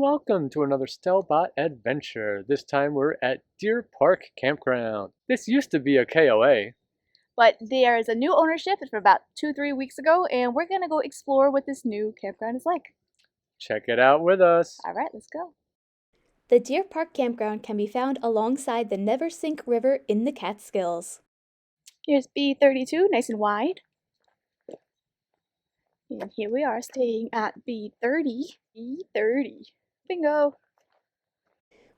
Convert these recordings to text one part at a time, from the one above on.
welcome to another Stelbot Adventure. This time we're at Deerpark Campground. This used to be a KOA. But there is a new ownership for about 2-3 weeks ago, and we're gonna go explore what this new campground is like. Check it out with us. All right, let's go. The Deerpark Campground can be found alongside the Neversink River in the Catskills. Here's B32, nice and wide. And here we are staying at B30. B30. Bingo.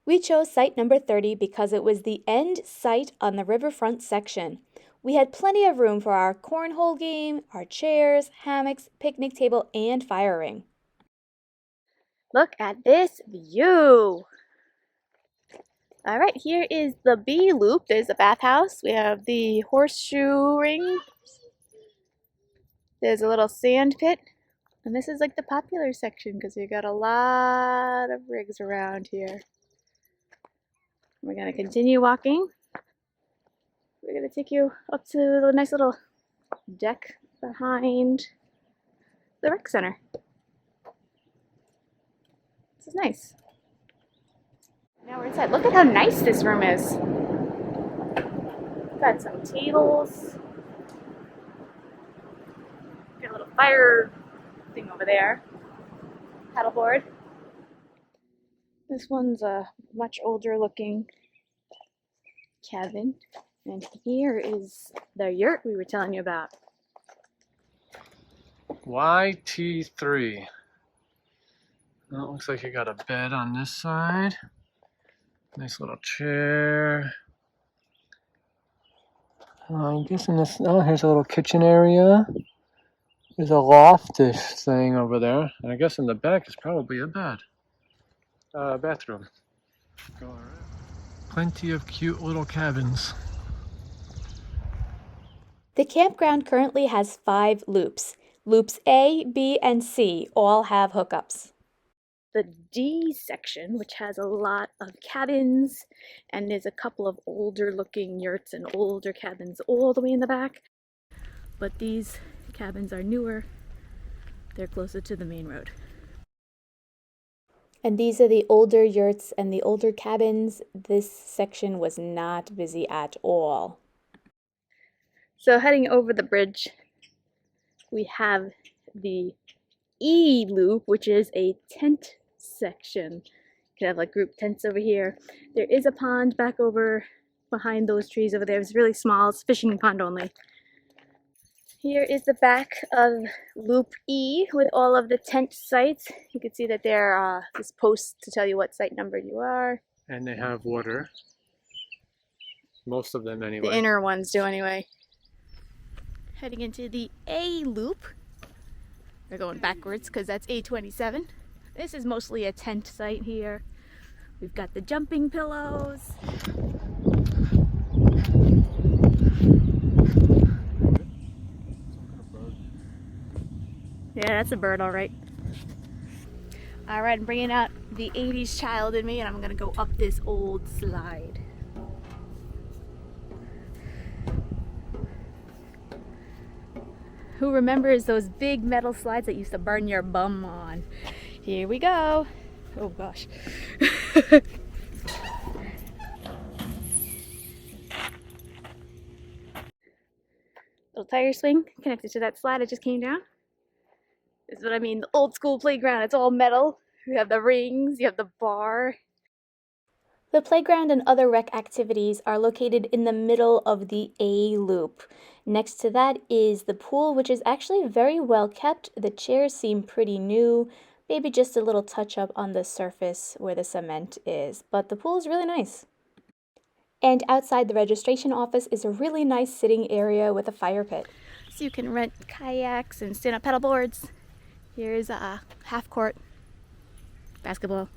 We chose site number 30 because it was the end site on the riverfront section. We had plenty of room for our cornhole game, our chairs, hammocks, picnic table, and fire ring. Look at this view. All right, here is the B loop. There's the bathhouse. We have the horseshoe ring. There's a little sand pit. And this is like the popular section because we got a lot of rigs around here. We're going to continue walking. We're going to take you up to the nice little deck behind the rec center. This is nice. Now we're inside. Look at how nice this room is. Got some tables. Got a little fire thing over there. Paddleboard. This one's a much older looking cabin. And here is the yurt we were telling you about. YT3. Well, it looks like you got a bed on this side. Nice little chair. I'm guessing this. Oh, here's a little kitchen area. There's a loftish thing over there. And I guess in the back is probably a bed. Bathroom. All right. Plenty of cute little cabins. The campground currently has 5 loops. Loops A, B, and C all have hookups. The D section, which has a lot of cabins, and there's a couple of older looking yurts and older cabins all the way in the back. But these cabins are newer. They're closer to the main road. And these are the older yurts and the older cabins. This section was not busy at all. So heading over the bridge, we have the E loop, which is a tent section. You can have like group tents over here. There is a pond back over behind those trees over there. It's really small. It's fishing pond only. Here is the back of Loop E with all of the tent sites. You can see that there are this post to tell you what site number you are. And they have water. Most of them anyway. The inner ones do anyway. Heading into the A loop. We're going backwards because that's A27. This is mostly a tent site here. We've got the jumping pillows. Yeah, that's a bird, all right. All right, I'm bringing out the 80s child in me, and I'm gonna go up this old slide. Who remembers those big metal slides that used to burn your bum on? Here we go. Oh gosh. Little tire swing connected to that slide I just came down. This is what I mean, the old school playground. It's all metal. You have the rings, you have the bar. The playground and other rec activities are located in the middle of the A loop. Next to that is the pool, which is actually very well kept. The chairs seem pretty new, maybe just a little touch up on the surface where the cement is, but the pool is really nice. And outside the registration office is a really nice sitting area with a fire pit. So you can rent kayaks and stand-up paddle boards. Here's a half court basketball.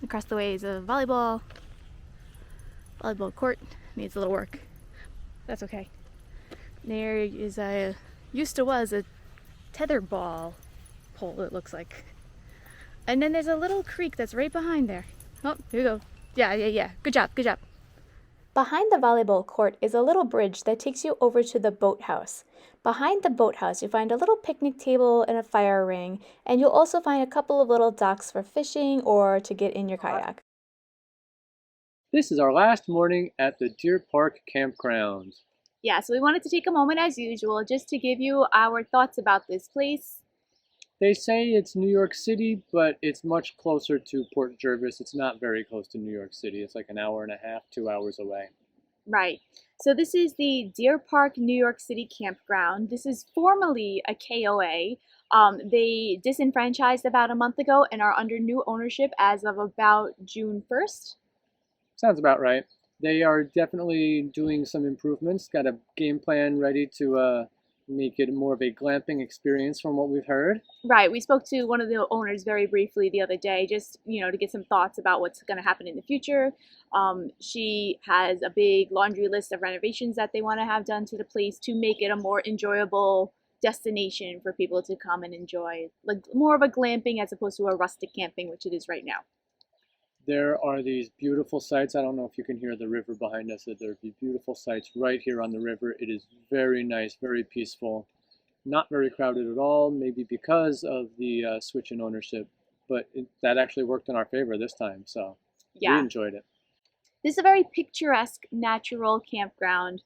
Across the way is a volleyball court. Needs a little work. That's okay. There is was a tetherball pole, it looks like. And then there's a little creek that's right behind there. Oh, here we go. Yeah. Good job. Behind the volleyball court is a little bridge that takes you over to the boathouse. Behind the boathouse, you find a little picnic table and a fire ring, and you'll also find a couple of little docks for fishing or to get in your kayak. This is our last morning at the Deerpark Campground. Yeah, so we wanted to take a moment as usual just to give you our thoughts about this place. They say it's New York City, but it's much closer to Port Jervis. It's not very close to New York City. It's like an hour and a half, 2 hours away. Right. So this is the Deerpark New York City Campground. This is formerly a KOA. They disenfranchised about a month ago and are under new ownership as of about June 1st. Sounds about right. They are definitely doing some improvements. Got a game plan ready to make it more of a glamping experience from what we've heard. Right. We spoke to one of the owners very briefly the other day, just, to get some thoughts about what's going to happen in the future. She has a big laundry list of renovations that they want to have done to the place to make it a more enjoyable destination for people to come and enjoy, like more of a glamping as opposed to a rustic camping, which it is right now. There are these beautiful sites. I don't know if you can hear the river behind us. There are beautiful sites right here on the river. It is very nice, very peaceful. Not very crowded at all, maybe because of the switch in ownership. But that actually worked in our favor this time, so Yeah. we enjoyed it. This is a very picturesque, natural campground.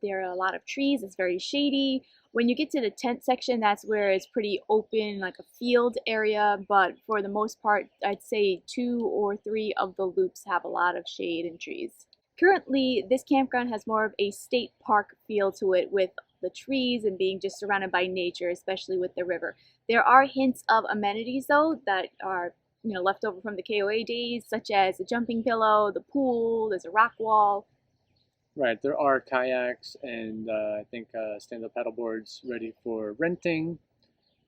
There are a lot of trees. It's very shady. When you get to the tent section, that's where it's pretty open, like a field area. But for the most part, I'd say 2 or 3 of the loops have a lot of shade and trees. Currently, this campground has more of a state park feel to it, with the trees and being just surrounded by nature, especially with the river. There are hints of amenities, though, that are left over from the KOA days, such as a jumping pillow, the pool, there's a rock wall. Right, there are kayaks and I think stand-up paddle boards ready for renting.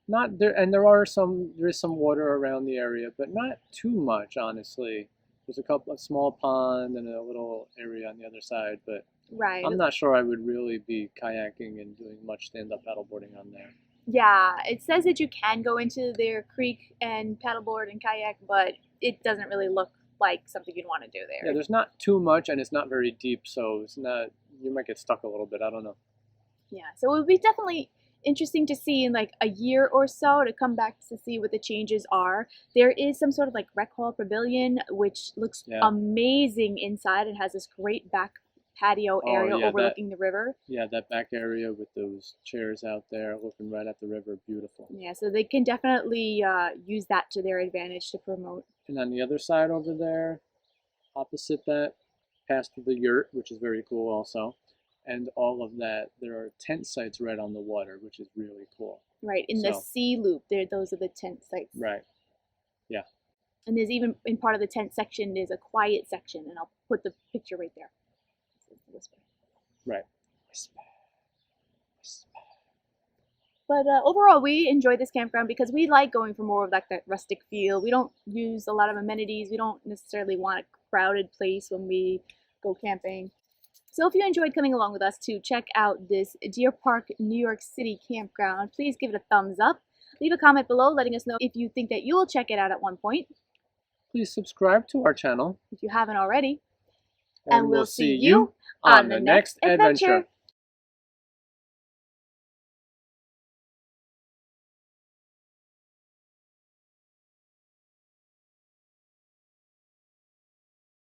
Not there, and there is some water around the area, but not too much, honestly. There's a couple of small pond and a little area on the other side, but Right. I'm not sure I would really be kayaking and doing much stand-up paddleboarding on there. Yeah, it says that you can go into their creek and paddleboard and kayak, but it doesn't really look like something you'd want to do there. Yeah, there's not too much, and it's not very deep, so it's not. You might get stuck a little bit. I don't know. Yeah, so it would be definitely interesting to see in like a year or so to come back to see what the changes are. There is some sort of like rec hall pavilion, which looks amazing inside. It has this great back patio area overlooking the river. Yeah, that back area with those chairs out there looking right at the river, beautiful. Yeah, so they can definitely use that to their advantage to promote. And on the other side over there, opposite that, past the yurt, which is very cool also, and all of that, there are tent sites right on the water, which is really cool. Right, in the sea loop, those are the tent sites. Right, yeah. And there's even, in part of the tent section, there's a quiet section, and I'll put the picture right there. Right. But overall, we enjoy this campground because we like going for more of like that rustic feel. We don't use a lot of amenities. We don't necessarily want a crowded place when we go camping. So if you enjoyed coming along with us to check out this Deerpark New York City campground, please give it a thumbs up. Leave a comment below letting us know if you think that you'll check it out at one point. Please subscribe to our channel if you haven't already. And we'll see you on the next adventure.